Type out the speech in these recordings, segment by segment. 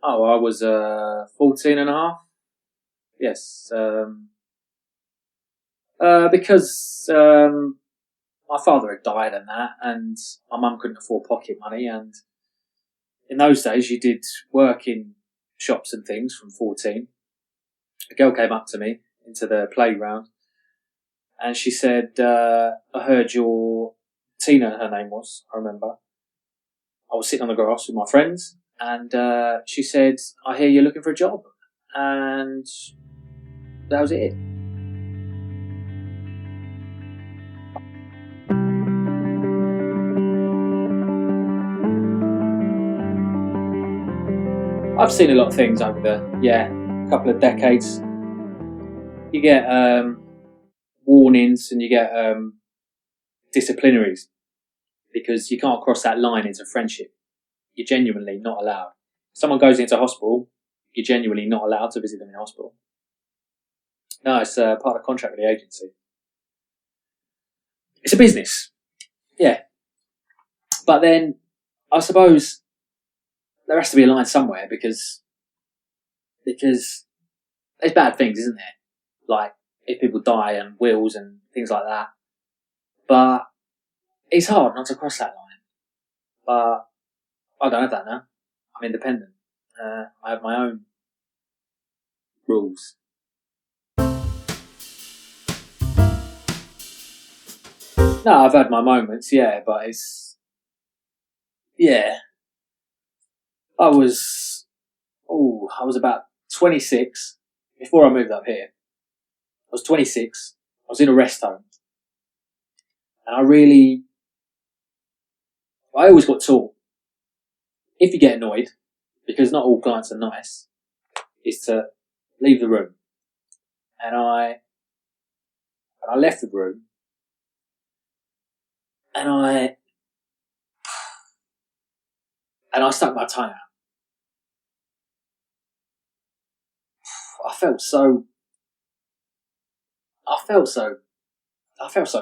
Oh, I was 14 and a half. Yes. Because my father had died and that, and my mum couldn't afford pocket money. And in those days, you did work in shops and things from 14. A girl came up to me into the playground and she said, I heard your Tina, her name was, I remember. I was sitting on the grass with my friends and she said, I hear you're looking for a job. And that was it. I've seen a lot of things over the couple of decades. You get warnings and you get disciplinaries because you can't cross that line into friendship. You're genuinely not allowed. If someone goes into hospital, you're genuinely not allowed to visit them in hospital. No, it's part of the contract with the agency. It's a business, yeah. But then I suppose there has to be a line somewhere because there's bad things, isn't there? Like if people die and wills and things like that. But it's hard not to cross that line. But I don't have that now. I'm independent. I have my own rules. No, I've had my moments, yeah, but I was about 26 before I moved up here. I was 26. I was in a rest home. And I always got taught, if you get annoyed, because not all clients are nice, is to leave the room. And I left the room and I stuck my tongue out. I felt so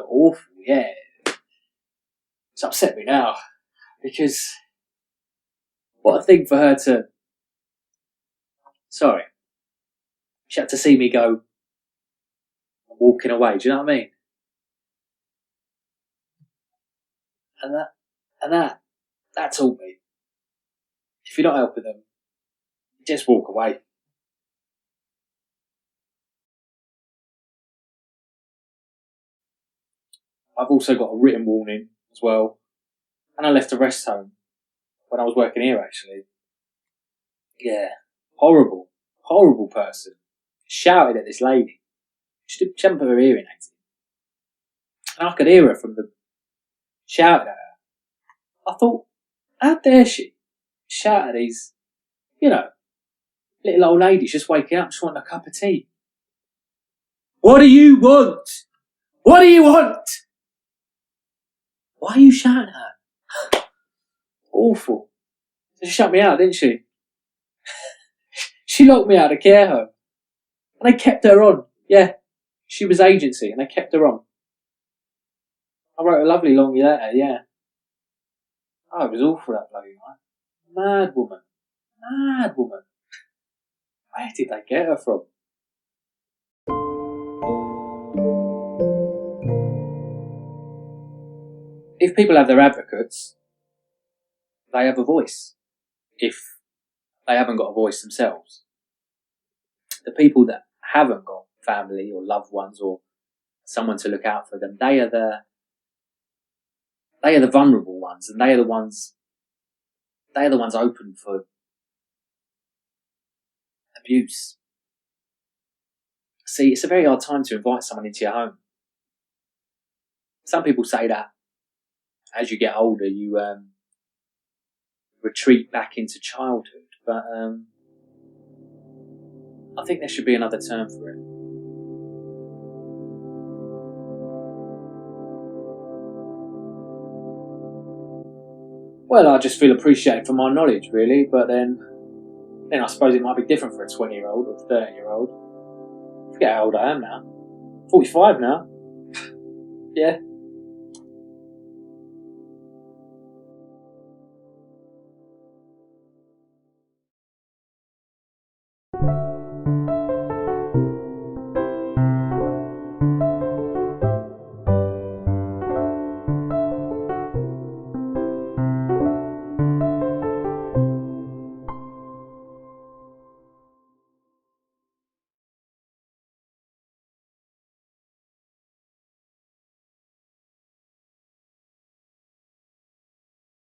awful, yeah. It's upset me now because what a thing for her to. Sorry, she had to see me go walking away. Do you know what I mean? And that taught me, if you're not helping them, just walk away. I've also got a written warning as well, and I left a rest home when I was working here. Actually, yeah, horrible person. Shouted at this lady. She hadn't put her hearing aids in, and I could hear her from the shouted at her. I thought, how dare she shout at these, little old ladies just waking up, just wanting a cup of tea. What do you want? What do you want? Why are you shouting at her? Awful. She shut me out, didn't she? She locked me out of care home. And they kept her on. Yeah, she was agency and they kept her on. I wrote a lovely long letter, yeah. Oh, it was awful, that bloody night. Mad woman. Where did they get her from? If people have their advocates, they have a voice. If they haven't got a voice themselves, the people that haven't got family or loved ones or someone to look out for them, they are the vulnerable ones, and they are the ones open for abuse. See, it's a very hard time to invite someone into your home. Some people say that as you get older, you retreat back into childhood, but I think there should be another term for it. Well, I just feel appreciated for my knowledge, really, but then I suppose it might be different for a 20-year-old or 30-year-old. I forget how old I am now. 45 now. Yeah.